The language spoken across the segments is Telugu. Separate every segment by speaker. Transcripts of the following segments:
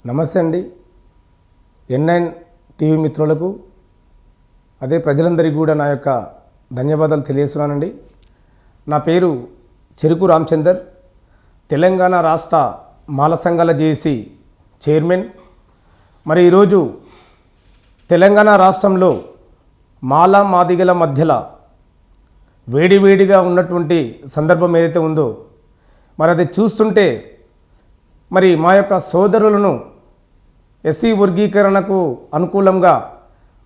Speaker 1: నమస్తే అండి. N9 టీవీ మిత్రులకు అదే ప్రజలందరికీ కూడా నా యొక్క ధన్యవాదాలు తెలియజేస్తున్నానండి. నా పేరు చెరుకు రామచందర్, తెలంగాణ రాష్ట్ర మాల సంఘాల జేఏసీ చైర్మన్. మరి ఈరోజు తెలంగాణ రాష్ట్రంలో మాల మాదిగల మధ్యలో వేడివేడిగా ఉన్నటువంటి సందర్భం ఏదైతే ఉందో మరి అది చూస్తుంటే మరి మా యొక్క సోదరులను ఎస్సీ వర్గీకరణకు అనుకూలంగా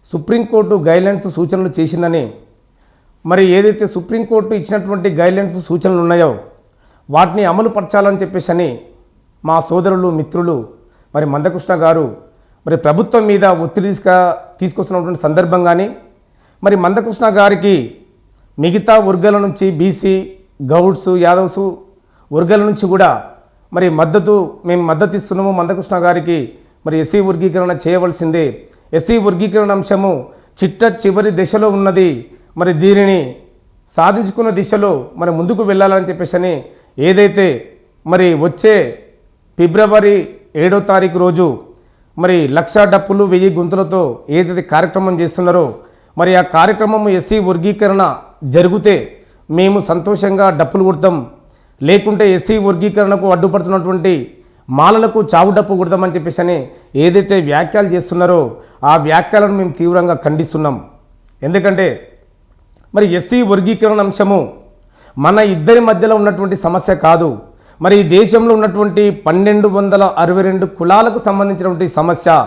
Speaker 1: సుప్రీంకోర్టు గైడ్లైన్స్ సూచనలు చేసిందని, మరి ఏదైతే సుప్రీంకోర్టు ఇచ్చినటువంటి గైడ్లైన్స్ సూచనలు ఉన్నాయో వాటిని అమలు పరచాలని చెప్పేసి మా సోదరులు మిత్రులు మరి మందకృష్ణ గారు మరి ప్రభుత్వం మీద ఒత్తిడి తీసుకొస్తున్నటువంటి సందర్భం కానీ, మరి మందకృష్ణ గారికి మిగతా వర్గాల నుంచి బీసీ గౌడ్స్ యాదవ్స్ వర్గాల నుంచి కూడా మరి మేము మద్దతు ఇస్తున్నాము మందకృష్ణ గారికి. మరి ఎస్సీ వర్గీకరణ చేయవలసిందే, ఎస్సీ వర్గీకరణ అంశము చివరి దశలో ఉన్నది, మరి దీనిని సాధించుకున్న దిశలో మరి ముందుకు వెళ్ళాలని చెప్పేసి ఏదైతే మరి వచ్చే ఫిబ్రవరి 7వ తారీఖు రోజు మరి 1,00,000 డప్పులు 1000 గొంతులతో ఏదైతే కార్యక్రమం చేస్తున్నారో మరి ఆ కార్యక్రమం ఎస్సీ వర్గీకరణ జరిగితే మేము సంతోషంగా డప్పులు కొడతాం, లేకుంటే ఎస్సీ వర్గీకరణకు అడ్డుపడుతున్నటువంటి మాలలకు చావు డప్పు కొడతామని చెప్పేసి ఏదైతే వ్యాఖ్యలు చేస్తున్నారో ఆ వ్యాఖ్యలను మేము తీవ్రంగా ఖండిస్తున్నాం. ఎందుకంటే మరి ఎస్సీ వర్గీకరణ అంశము మన ఇద్దరి మధ్యలో ఉన్నటువంటి సమస్య కాదు, మరి ఈ దేశంలో ఉన్నటువంటి 1262 కులాలకు సంబంధించినటువంటి సమస్య,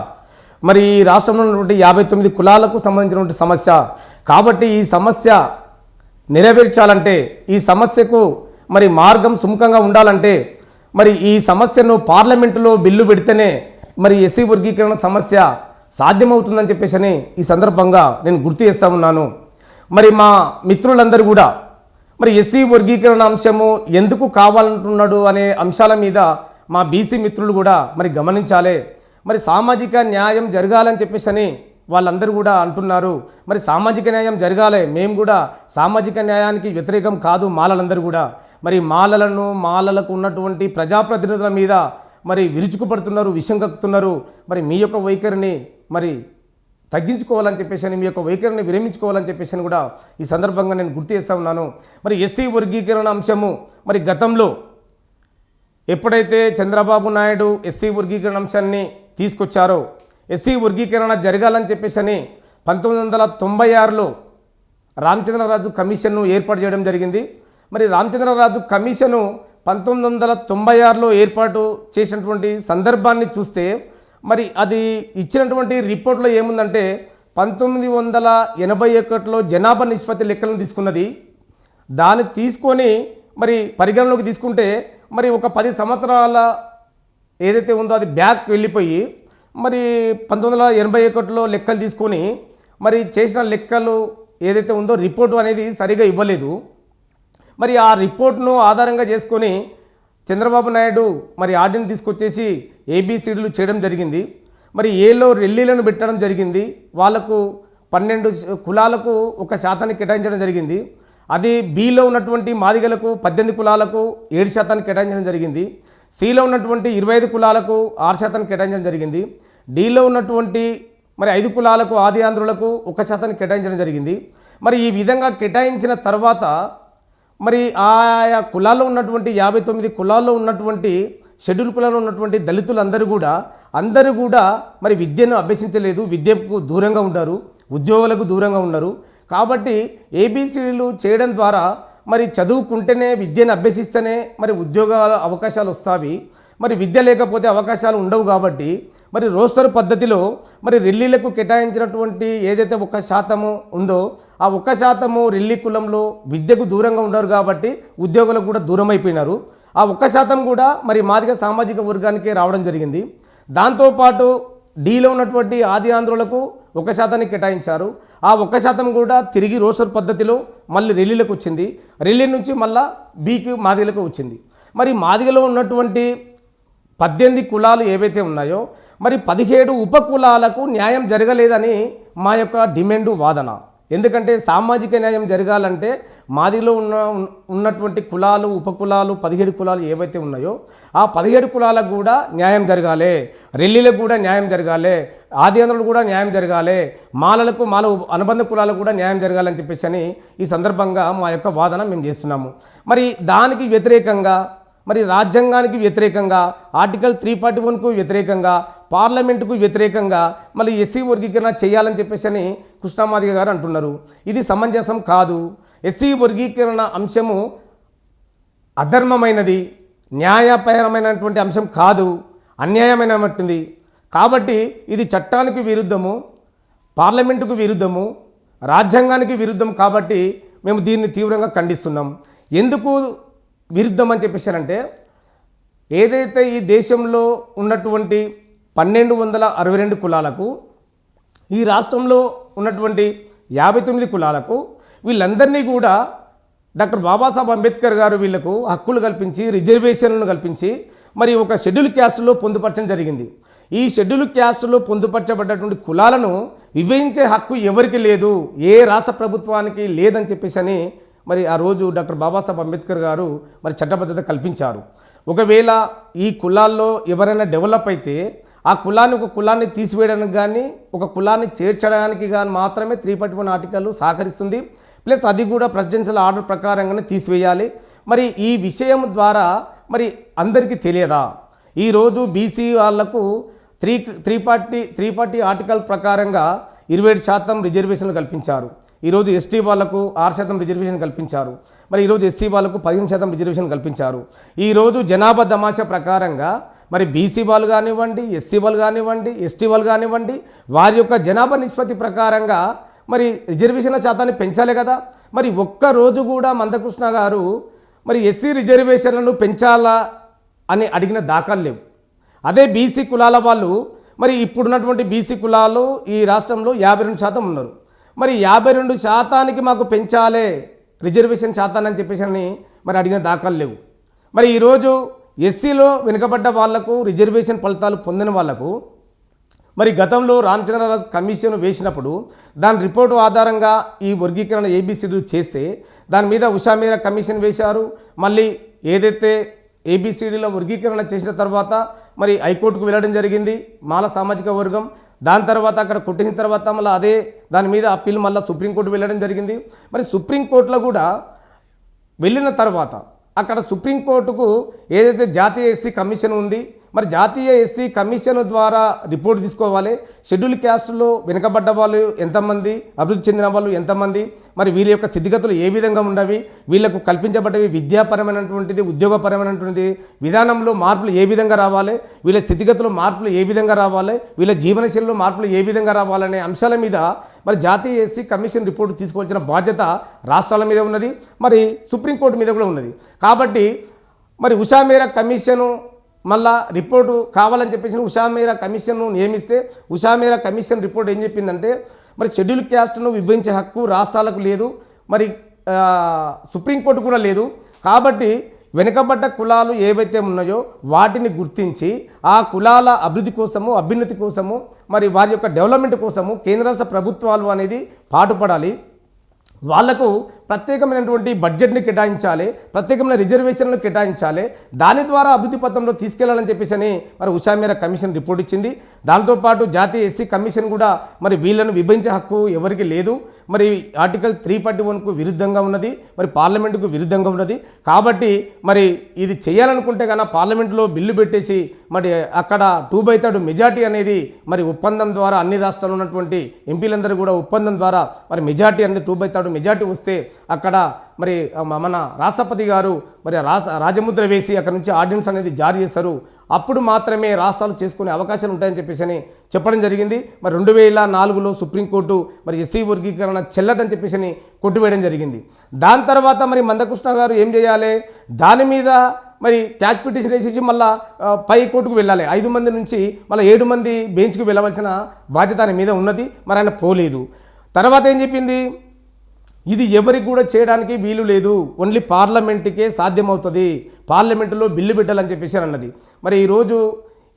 Speaker 1: మరి ఈ రాష్ట్రంలో ఉన్నటువంటి 59 కులాలకు సంబంధించినటువంటి సమస్య. కాబట్టి ఈ సమస్య నెరవేర్చాలంటే, ఈ సమస్యకు మరి మార్గం సుముఖంగా ఉండాలంటే మరి ఈ సమస్యను పార్లమెంటులో బిల్లు పెడితేనే మరి ఎస్సీ వర్గీకరణ సమస్య సాధ్యమవుతుందని చెప్పేసి ఈ సందర్భంగా నేను గుర్తు చేస్తూ ఉన్నాను. మరి మా మిత్రులందరూ కూడా మరి ఎస్సీ వర్గీకరణ అంశము ఎందుకు కావాలంటున్నాడు అనే అంశాల మీద మా బీసీ మిత్రులు కూడా మరి గమనించాలి. మరి సామాజిక న్యాయం జరగాలని చెప్పేసి వాళ్ళందరూ కూడా అంటున్నారు. మరి సామాజిక న్యాయం జరగాలి, మేము కూడా సామాజిక న్యాయానికి వ్యతిరేకం కాదు మాలలందరూ కూడా. మరి మాలలకు ఉన్నటువంటి ప్రజాప్రతినిధుల మీద మరి విరుచుకుపడుతున్నారు, విషం కక్కుతున్నారు. మరి మీ యొక్క వైఖరిని మరి తగ్గించుకోవాలని చెప్పేసి, మీ యొక్క వైఖరిని విరమించుకోవాలని చెప్పేసి కూడా ఈ సందర్భంగా నేను గుర్తు చేస్తూ ఉన్నాను. మరి ఎస్సీ వర్గీకరణ అంశము మరి గతంలో ఎప్పుడైతే చంద్రబాబు నాయుడు ఎస్సీ వర్గీకరణ అంశాన్ని తీసుకొచ్చారో, ఎస్సీ వర్గీకరణ జరగాలని చెప్పేసి 1996లో రామచంద్రరాజు కమిషన్ను ఏర్పాటు చేయడం జరిగింది. మరి రామచంద్రరాజు కమిషను 1996లో ఏర్పాటు చేసినటువంటి సందర్భాన్ని చూస్తే మరి అది ఇచ్చినటువంటి రిపోర్ట్లో ఏముందంటే 1981లో జనాభా నిష్పత్తి లెక్కలను తీసుకున్నది. దాన్ని తీసుకొని మరి పరిగణలోకి తీసుకుంటే మరి ఒక 10 సంవత్సరాల ఏదైతే ఉందో అది బ్యాక్ వెళ్ళిపోయి మరి 1981లో లెక్కలు తీసుకొని మరి చేసిన లెక్కలు ఏదైతే ఉందో రిపోర్టు అనేది సరిగా ఇవ్వలేదు. మరి ఆ రిపోర్ట్ను ఆధారంగా చేసుకొని చంద్రబాబు నాయుడు మరి ఆర్డిని తీసుకొచ్చేసి ఏబిసిడీలు చేయడం జరిగింది. మరి ఏలో రెల్లీలను పెట్టడం జరిగింది. వాళ్లకు 12 కులాలకు 1% కేటాయించడం జరిగింది. అది బిలో ఉన్నటువంటి మాదిగలకు 18 కులాలకు 7% కేటాయించడం జరిగింది. సిలో ఉన్నటువంటి 25 కులాలకు 6% కేటాయించడం జరిగింది. డిలో ఉన్నటువంటి మరి 5 కులాలకు ఆది ఆంధ్రులకు 1% కేటాయించడం జరిగింది. మరి ఈ విధంగా కేటాయించిన తర్వాత మరి ఆయా కులాల్లో ఉన్నటువంటి 59 కులాల్లో ఉన్నటువంటి షెడ్యూల్ కులాల్లో ఉన్నటువంటి దళితులందరూ కూడా మరి విద్యను అభ్యసించలేదు, విద్యకు దూరంగా ఉంటారు, ఉద్యోగులకు దూరంగా ఉన్నారు. కాబట్టి ఏబిసిడీలు చేయడం ద్వారా మరి చదువుకుంటేనే విద్యను అభ్యసిస్తేనే మరి ఉద్యోగాల అవకాశాలు వస్తాయి. మరి విద్య లేకపోతే అవకాశాలు ఉండవు. కాబట్టి మరి రోస్టర్ పద్ధతిలో మరి రెల్లీలకు కేటాయించినటువంటి ఏదైతే 1% ఉందో ఆ 1% రెల్లి కులంలో విద్యకు దూరంగా ఉండరు కాబట్టి ఉద్యోగులకు కూడా దూరం అయిపోయినారు. ఆ 1% కూడా మరి మాదిగ సామాజిక వర్గానికే రావడం జరిగింది. దాంతోపాటు డీలో ఉన్నటువంటి ఆది ఆంధ్రులకు 1% కేటాయించారు. ఆ 1% కూడా తిరిగి రోస్టర్ పద్ధతిలో మళ్ళీ రెల్లీలకు వచ్చింది. రెల్లి నుంచి మళ్ళీ బీకి మాదిగలకు వచ్చింది. మరి మాదిగలో ఉన్నటువంటి 18 కులాలు ఏవైతే ఉన్నాయో మరి 17 ఉపకులాలకు న్యాయం జరగలేదని మా యొక్క డిమాండు వాదన. ఎందుకంటే సామాజిక న్యాయం జరగాలంటే మాదిలో ఉన్నటువంటి కులాలు, ఉపకులాలు, 17 కులాలు ఏవైతే ఉన్నాయో ఆ 17 కులాలకు కూడా న్యాయం జరగాలి, రెల్లిలకు కూడా న్యాయం జరగాలి, ఆదివాసులకు కూడా న్యాయం జరగాలి, మాలలకు మాల అనుబంధ కులాలకు కూడా న్యాయం జరగాలని చెప్పేసి అని ఈ సందర్భంగా మా యొక్క వాదన మేము చేస్తున్నాము. మరి దానికి వ్యతిరేకంగా, మరి రాజ్యాంగానికి వ్యతిరేకంగా, ఆర్టికల్ 341కు వ్యతిరేకంగా, పార్లమెంటుకు వ్యతిరేకంగా మళ్ళీ ఎస్సీ వర్గీకరణ చేయాలని చెప్పేసి అని కృష్ణమాదిగ గారు అంటున్నారు. ఇది సమంజసం కాదు. ఎస్సీ వర్గీకరణ అంశము అధర్మమైనది, న్యాయపరమైనటువంటి అంశం కాదు, అన్యాయమైనటువంటిది. కాబట్టి ఇది చట్టానికి విరుద్ధము, పార్లమెంటుకు విరుద్ధము, రాజ్యాంగానికి విరుద్ధం. కాబట్టి మేము దీన్ని తీవ్రంగా ఖండిస్తున్నాం. ఎందుకు విరుద్ధం అని చెప్పేశారంటే, ఏదైతే ఈ దేశంలో ఉన్నటువంటి 1262 కులాలకు, ఈ రాష్ట్రంలో ఉన్నటువంటి 59 కులాలకు, వీళ్ళందరినీ కూడా డాక్టర్ బాబాసాహెబ్ అంబేద్కర్ గారు వీళ్లకు హక్కులు కల్పించి, రిజర్వేషన్లను కల్పించి మరి ఒక షెడ్యూల్ క్యాస్ట్లో పొందుపరచడం జరిగింది. ఈ షెడ్యూల్ క్యాస్ట్లో పొందుపరచబడ్డటువంటి కులాలను విభజించే హక్కు ఎవరికి లేదు, ఏ రాష్ట్ర ప్రభుత్వానికి లేదని చెప్పేసి అని మరి ఆ రోజు డాక్టర్ బాబాసాహెబ్ అంబేద్కర్ గారు మరి చట్టబద్ధత కల్పించారు. ఒకవేళ ఈ కులాల్లో ఎవరైనా డెవలప్ అయితే ఆ కులాన్ని, ఒక కులాన్ని తీసివేయడానికి కానీ, ఒక కులాన్ని చేర్చడానికి కానీ మాత్రమే 341 ఆర్టికల్ సహకరిస్తుంది. ప్లస్ అది కూడా ప్రెసిడెన్షియల్ ఆర్డర్ ప్రకారంగానే తీసివేయాలి. మరి ఈ విషయం ద్వారా మరి అందరికీ తెలియదా? ఈరోజు బీసీ వాళ్లకు 340 ఆర్టికల్ ప్రకారంగా 27% రిజర్వేషన్లు కల్పించారు. ఈరోజు ఎస్టీ వాళ్లకు 6% రిజర్వేషన్ కల్పించారు. మరి ఈరోజు ఎస్సీ వాళ్లకు 15% రిజర్వేషన్ కల్పించారు. ఈరోజు జనాభా దమాషా ప్రకారంగా మరి బీసీ వాళ్ళు కానివ్వండి, ఎస్సీ వాళ్ళు కానివ్వండి, ఎస్టీ వాళ్ళు కానివ్వండి, వారి యొక్క జనాభా నిష్పత్తి ప్రకారంగా మరి రిజర్వేషన్ల శాతాన్ని పెంచాలి కదా. మరి ఒక్కరోజు కూడా మందకృష్ణ గారు మరి ఎస్సీ రిజర్వేషన్లను పెంచాలా అని అడిగిన దాఖలు లేవు. అదే బీసీ కులాల వాళ్ళు, మరి ఇప్పుడున్నటువంటి బీసీ కులాలు ఈ రాష్ట్రంలో 52% ఉన్నారు. మరి 52% మాకు పెంచాలే రిజర్వేషన్ శాతాన్ని అని చెప్పేసి మరి అడిగిన దాఖలు లేవు. మరి ఈరోజు ఎస్సీలో వెనుకబడ్డ వాళ్లకు రిజర్వేషన్ ఫలితాలు పొందిన వాళ్లకు మరి గతంలో రామచంద్రరాజు కమిషన్ వేసినప్పుడు దాని రిపోర్టు ఆధారంగా ఈ వర్గీకరణ ఏబిసిడి చేస్తే దాని మీద ఉషామీరా కమిషన్ వేశారు. మళ్ళీ ఏదైతే ఏబిసిడిలో వర్గీకరణ చేసిన తర్వాత మరి హైకోర్టుకు వెళ్ళడం జరిగింది మాల సామాజిక వర్గం. దాని తర్వాత అక్కడ కొట్టేసిన తర్వాత మళ్ళీ అదే దాని మీద అప్పీల్ మళ్ళీ సుప్రీంకోర్టు వెళ్ళడం జరిగింది. మరి సుప్రీంకోర్టులో కూడా వెళ్ళిన తర్వాత అక్కడ సుప్రీంకోర్టుకు ఏదైతే జాతీయ ఎస్సీ కమిషన్ ఉంది, మరి జాతీయ ఎస్సీ కమిషన్ ద్వారా రిపోర్ట్ తీసుకోవాలి. షెడ్యూల్ క్యాస్ట్లో వెనుకబడ్డ వాళ్ళు ఎంతమంది, అభివృద్ధి చెందిన వాళ్ళు ఎంతమంది, మరి వీళ్ళ యొక్క స్థితిగతులు ఏ విధంగా ఉండవి, వీళ్ళకు కల్పించబడ్డవి విద్యాపరమైనటువంటిది, ఉద్యోగపరమైనటువంటిది, విధానంలో మార్పులు ఏ విధంగా రావాలి, వీళ్ళ స్థితిగతులు మార్పులు ఏ విధంగా రావాలి, వీళ్ళ జీవనశైలిలో మార్పులు ఏ విధంగా రావాలనే అంశాల మీద మరి జాతీయ ఎస్సీ కమిషన్ రిపోర్ట్ తీసుకోవాల్సిన బాధ్యత రాష్ట్రాల మీద ఉన్నది, మరి సుప్రీంకోర్టు మీద కూడా ఉన్నది. కాబట్టి మరి ఉషామీరా కమిషను మళ్ళా రిపోర్టు కావాలని చెప్పేసి ఉషామీరా కమిషన్ను నియమిస్తే ఉషామీరా కమిషన్ రిపోర్ట్ ఏం చెప్పిందంటే మరి షెడ్యూల్ క్యాస్ట్ను విభజించే హక్కు రాష్ట్రాలకు లేదు, మరి సుప్రీంకోర్టు కూడా లేదు. కాబట్టి వెనుకబడ్డ కులాలు ఏవైతే ఉన్నాయో వాటిని గుర్తించి ఆ కులాల అభివృద్ధి కోసము, అభ్యున్నతి కోసము, మరి వారి యొక్క డెవలప్మెంట్ కోసము కేంద్ర రాష్ట్ర ప్రభుత్వాలు అనేది పాటుపడాలి. వాళ్లకు ప్రత్యేకమైనటువంటి బడ్జెట్ని కేటాయించాలి, ప్రత్యేకమైన రిజర్వేషన్లు కేటాయించాలి, దాని ద్వారా అభివృద్ధి పథంలో తీసుకెళ్లాలని చెప్పేసి మరి ఉషామీరా కమిషన్ రిపోర్ట్ ఇచ్చింది. దాంతోపాటు జాతీయ ఎస్సీ కమిషన్ కూడా మరి వీళ్ళను విభజించే హక్కు ఎవరికి లేదు, మరి ఆర్టికల్ 341కు విరుద్ధంగా ఉన్నది, మరి పార్లమెంటుకు విరుద్ధంగా ఉన్నది. కాబట్టి మరి ఇది చేయాలనుకుంటే కన్నా పార్లమెంటులో బిల్లు పెట్టేసి మరి అక్కడ 2/3 మెజార్టీ అనేది మరి ఒప్పందం ద్వారా అన్ని రాష్ట్రాల్లో ఉన్నటువంటి ఎంపీలందరూ కూడా ఒప్పందం ద్వారా మరి మెజార్టీ అనేది 2/3 మెజార్టీ వస్తే అక్కడ మరి మన రాష్ట్రపతి గారు మరి రాజముద్ర వేసి అక్కడ నుంచి ఆర్డినెన్స్ అనేది జారీ చేస్తారు. అప్పుడు మాత్రమే రాష్ట్రాలు చేసుకునే అవకాశాలు ఉంటాయని చెప్పేసి చెప్పడం జరిగింది. మరి 2004లో సుప్రీంకోర్టు మరి ఎస్సీ వర్గీకరణ చెల్లదని చెప్పేసి కొట్టివేయడం జరిగింది. దాని తర్వాత మరి మందకృష్ణ గారు ఏం చేయాలి, దాని మీద మరి క్యాష్ పిటిషన్ వేసేసి మళ్ళీ పై కోర్టుకు వెళ్ళాలి. 5 మంది నుంచి మళ్ళీ 7 మంది బెంచ్కి వెళ్ళవలసిన బాధ్యత ఆయన మీద ఉన్నది. మరి ఆయన పోలేదు. తర్వాత ఏం చెప్పింది, ఇది ఎవరికి కూడా చేయడానికి వీలు లేదు, ఓన్లీ పార్లమెంటుకే సాధ్యమవుతుంది, పార్లమెంటులో బిల్లు పెట్టాలని చెప్పేసి అన్నది. మరి ఈరోజు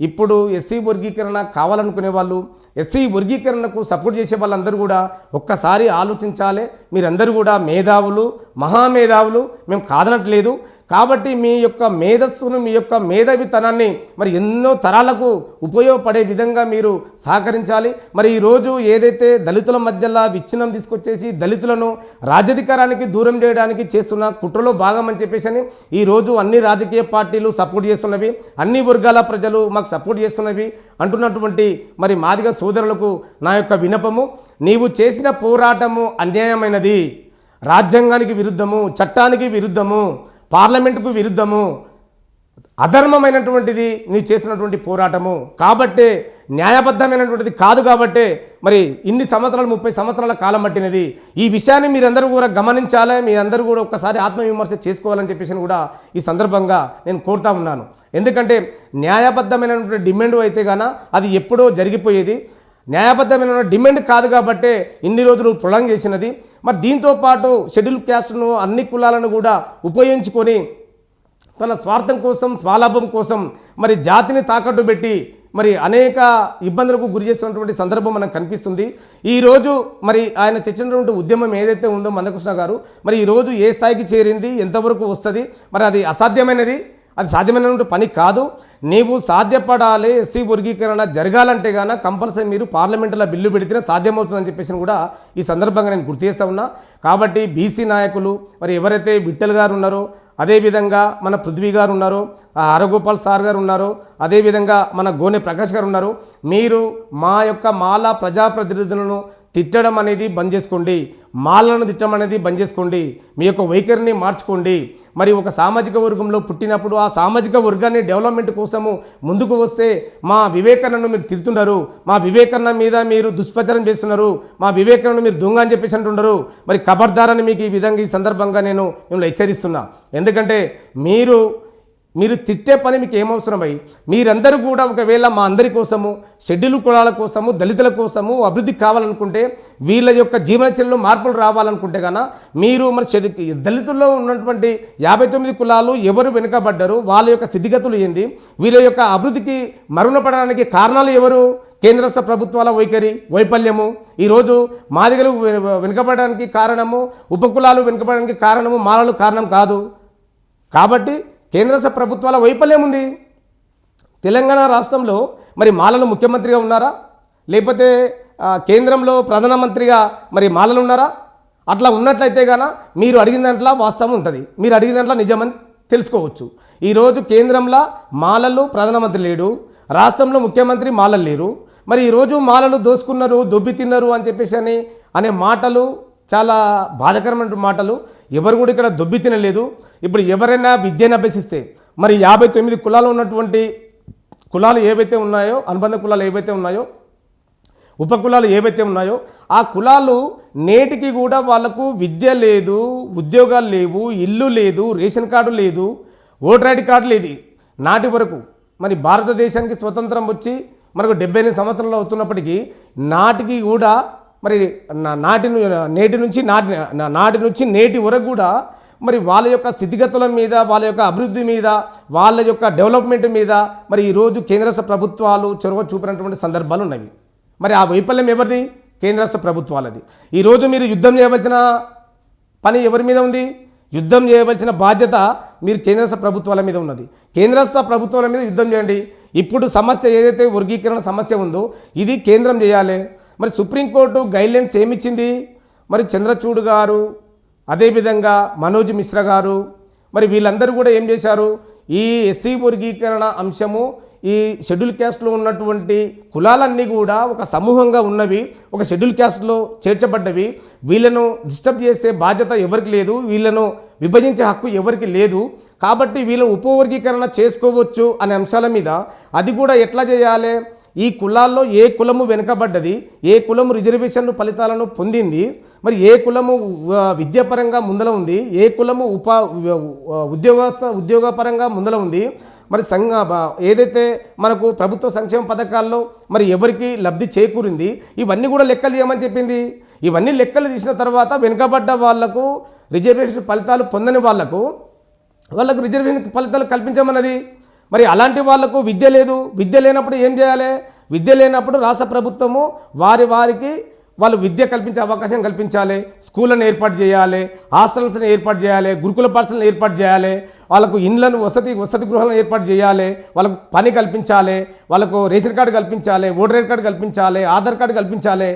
Speaker 1: ఇప్పుడు ఎస్సీ వర్గీకరణ కావాలనుకునే వాళ్ళు, ఎస్సీ వర్గీకరణకు సపోర్ట్ చేసే వాళ్ళందరూ కూడా ఒక్కసారి ఆలోచించాలి. మీరందరూ కూడా మేధావులు, మహామేధావులు, మేము కాదనట్లేదు. కాబట్టి మీ యొక్క మేధస్సును, మీ యొక్క మేధావితనాన్ని మరి ఎన్నో తరాలకు ఉపయోగపడే విధంగా మీరు సహకరించాలి. మరి ఈరోజు ఏదైతే దళితుల మధ్యలో విచ్ఛిన్నం తీసుకొచ్చేసి దళితులను రాజ్యాధికారానికి దూరం చేయడానికి చేస్తున్న కుట్రలో భాగం అని చెప్పేసి ఈరోజు అన్ని రాజకీయ పార్టీలు సపోర్ట్ చేస్తున్నవి, అన్ని వర్గాల ప్రజలు మాకు సపోర్ట్ చేస్తున్నవి అంటున్నటువంటి మరి మాదిగ సోదరులకు నా యొక్క విన్నపము, నీవు చేసిన పోరాటము అన్యాయమైనది, రాజ్యాంగానికి విరుద్ధము, చట్టానికి విరుద్ధము, పార్లమెంటుకు విరుద్ధము, అధర్మమైనటువంటిది నీవు చేసినటువంటి పోరాటము. కాబట్టే న్యాయబద్ధమైనటువంటిది కాదు. కాబట్టే మరి ఇన్ని సంవత్సరాలు 30 సంవత్సరాల కాలం పట్టినది. ఈ విషయాన్ని మీరందరూ కూడా గమనించాలి, మీరందరూ కూడా ఒక్కసారి ఆత్మవిమర్శ చేసుకోవాలని చెప్పేసి కూడా ఈ సందర్భంగా నేను కోరుతా ఉన్నాను. ఎందుకంటే న్యాయబద్ధమైనటువంటి డిమాండ్ అయితే గాన అది ఎప్పుడో జరిగిపోయేది. న్యాయబద్ధమైన డిమాండ్ కాదు కాబట్టే ఇన్ని రోజులు ప్రొలాంగ్ చేసినది. మరి దీంతోపాటు షెడ్యూల్ క్యాస్ట్ను అన్ని కులాలను కూడా ఉపయోగించుకొని తన స్వార్థం కోసం, స్వాలాభం కోసం మరి జాతిని తాకట్టు పెట్టి మరి అనేక ఇబ్బందులకు గురి చేస్తున్నటువంటి సందర్భం మనకు కనిపిస్తుంది. ఈరోజు మరి ఆయన తెచ్చినటువంటి ఉద్యమం ఏదైతే ఉందో మందకృష్ణ గారు, మరి ఈరోజు ఏ స్థాయికి చేరింది, ఎంతవరకు వస్తుంది, మరి అది అసాధ్యమైనది, అది సాధ్యమైనటువంటి పని కాదు. నీవు సాధ్యపడాలి, ఎస్సీ వర్గీకరణ జరగాలంటే గాన కంపల్సరీ మీరు పార్లమెంటులో బిల్లు పెడితేనే సాధ్యమవుతుందని చెప్పేసి కూడా ఈ సందర్భంగా నేను గుర్తు చేస్తూ ఉన్నా. కాబట్టి బీసీ నాయకులు మరి ఎవరైతే విఠల్ గారు ఉన్నారో, అదేవిధంగా మన పృథ్వీ గారు ఉన్నారు, హరగోపాల్ సార్ గారు ఉన్నారు, అదేవిధంగా మన గోనె ప్రకాష్ గారు ఉన్నారు, మీరు మా యొక్క మాల ప్రజాప్రతినిధులను తిట్టడం అనేది బంద్ చేసుకోండి, మాలను తిట్టడం అనేది బంద్ చేసుకోండి, మీ యొక్క వైఖరిని మార్చుకోండి. మరి ఒక సామాజిక వర్గంలో పుట్టినప్పుడు ఆ సామాజిక వర్గాన్ని డెవలప్మెంట్ కోసము ముందుకు వస్తే మా వివేకానందను మీరు తిడుతున్నారు, మా వివేకానంద మీద మీరు దుష్ప్రచారం చేస్తున్నారు, మా వివేకానంద మీరు దొంగ అని చెప్పేసి అంటున్నారు. మరి ఖబర్దారని మీకు ఈ విధంగా ఈ సందర్భంగా నేను మిమ్మల్ని హెచ్చరిస్తున్నా. ఎందుకంటే మీరు తిట్టే పని మీకు ఏమవసరమై, మీరందరూ కూడా ఒకవేళ మా అందరి కోసము, షెడ్యూల్ కులాల కోసము, దళితుల కోసము అభివృద్ధి కావాలనుకుంటే, వీళ్ళ యొక్క జీవనశైలిలో మార్పులు రావాలనుకుంటే కన్నా మీరు మరి దళితుల్లో ఉన్నటువంటి 59 కులాలు ఎవరు వెనుకబడ్డారు, వాళ్ళ యొక్క స్థితిగతులు ఏంది, వీళ్ళ యొక్క అభివృద్ధికి మరుగునపడడానికి కారణాలు ఎవరు? కేంద్ర రాష్ట్ర ప్రభుత్వాల వైఫల్యము. ఈరోజు మాదిగలు వెనుకబడడానికి కారణము, ఉపకులాలు వెనుకబడడానికి కారణము మాలలు కారణం కాదు. కాబట్టి కేంద్ర రాష్ట్ర ప్రభుత్వాల వైఫల్యం ఉంది. తెలంగాణ రాష్ట్రంలో మరి మాలలు ముఖ్యమంత్రిగా ఉన్నారా, లేకపోతే కేంద్రంలో ప్రధానమంత్రిగా మరి మాలలు ఉన్నారా? అట్లా ఉన్నట్లయితే గాన మీరు అడిగిన దాంట్లో వాస్తవం ఉంటుంది, మీరు అడిగిన దాంట్లో నిజమని తెలుసుకోవచ్చు. ఈరోజు కేంద్రంలో మాలలు ప్రధానమంత్రి లేడు, రాష్ట్రంలో ముఖ్యమంత్రి మాలలు లేరు. మరి ఈరోజు మాలలు దోసుకున్నారు, దొబ్బి తిన్నారు అని చెప్పేసి అనే మాటలు చాలా బాధాకరమైన మాటలు. ఎవరు కూడా ఇక్కడ దొబ్బి తినలేదు. ఇప్పుడు ఎవరైనా విద్యను అభ్యసిస్తే మరి 59 కులాలు ఉన్నటువంటి కులాలు ఏవైతే ఉన్నాయో, అనుబంధ కులాలు ఏవైతే ఉన్నాయో, ఉపకులాలు ఏవైతే ఉన్నాయో, ఆ కులాలు నేటికి కూడా వాళ్లకు విద్య లేదు, ఉద్యోగాలు లేవు, ఇల్లు లేదు, రేషన్ కార్డు లేదు, ఓటర్ ఐడి కార్డు లేదు. నాటి వరకు మరి భారతదేశానికి స్వతంత్రం వచ్చి మనకు 78 సంవత్సరాలు అవుతున్నప్పటికీ నాటికి కూడా మరి నేటి నుంచి నేటి వరకు కూడా మరి వాళ్ళ యొక్క స్థితిగతుల మీద, వాళ్ళ యొక్క అభివృద్ధి మీద, వాళ్ళ యొక్క డెవలప్మెంట్ మీద మరి ఈరోజు కేంద్ర రాష్ట్ర ప్రభుత్వాలు చొరవ చూపినటువంటి సందర్భాలు ఉన్నవి. మరి ఆ వైఫల్యం ఎవరిది? కేంద్ర రాష్ట్ర ప్రభుత్వాలది. ఈరోజు మీరు యుద్ధం చేయవలసిన పని ఎవరి మీద ఉంది? యుద్ధం చేయవలసిన బాధ్యత మీరు కేంద్ర రాష్ట్ర ప్రభుత్వాల మీద ఉన్నది. కేంద్ర రాష్ట్ర ప్రభుత్వాల మీద యుద్ధం చేయండి. ఇప్పుడు సమస్య ఏదైతే వర్గీకరణ సమస్య ఉందో ఇది కేంద్రం చేయాలి. మరి సుప్రీంకోర్టు గైడ్లైన్స్ ఏమిచ్చింది? మరి చంద్రచూడ్ గారు, అదేవిధంగా మనోజ్ మిశ్రా గారు, మరి వీళ్ళందరూ కూడా ఏం చేశారు? ఈ ఎస్సీ వర్గీకరణ అంశము, ఈ షెడ్యూల్ క్యాస్ట్లో ఉన్నటువంటి కులాలన్నీ కూడా ఒక సమూహంగా ఉన్నవి, ఒక షెడ్యూల్ క్యాస్ట్లో చేర్చబడ్డవి. వీళ్ళను డిస్టర్బ్ చేసే బాధ్యత ఎవరికి లేదు, వీళ్ళను విభజించే హక్కు ఎవరికి లేదు. కాబట్టి వీళ్ళను ఉపవర్గీకరణ చేసుకోవచ్చు అనే అంశాల మీద అది కూడా ఎట్లా చేయాలి? ఈ కులాల్లో ఏ కులము వెనుకబడ్డది, ఏ కులము రిజర్వేషన్ ఫలితాలను పొందింది, మరి ఏ కులము విద్యాపరంగా ముందల ఉంది, ఏ కులము ఉద్యోగపరంగా ముందల ఉంది, మరి ఏదైతే మనకు ప్రభుత్వ సంక్షేమ పథకాల్లో మరి ఎవరికి లబ్ధి చేకూరింది, ఇవన్నీ కూడా లెక్కలు తీయమని చెప్పింది. ఇవన్నీ లెక్కలు తీసిన తర్వాత వెనుకబడ్డ వాళ్లకు, రిజర్వేషన్ ఫలితాలు పొందని వాళ్ళకు రిజర్వేషన్ ఫలితాలు కల్పించమన్నది. మరి అలాంటి వాళ్లకు విద్య లేదు. విద్య లేనప్పుడు ఏం చేయాలి? విద్య లేనప్పుడు రాష్ట్ర ప్రభుత్వము వారికి వాళ్ళు విద్య కల్పించే అవకాశం కల్పించాలి. స్కూళ్ళను ఏర్పాటు చేయాలి, హాస్టల్స్ని ఏర్పాటు చేయాలి, గురుకుల పాఠశాలను ఏర్పాటు చేయాలి, వాళ్ళకు ఇండ్లను వసతి గృహాలను ఏర్పాటు చేయాలి, వాళ్ళకు పని కల్పించాలి, వాళ్ళకు రేషన్ కార్డు కల్పించాలి, ఓటర్ కార్డు కల్పించాలి, ఆధార్ కార్డు కల్పించాలి.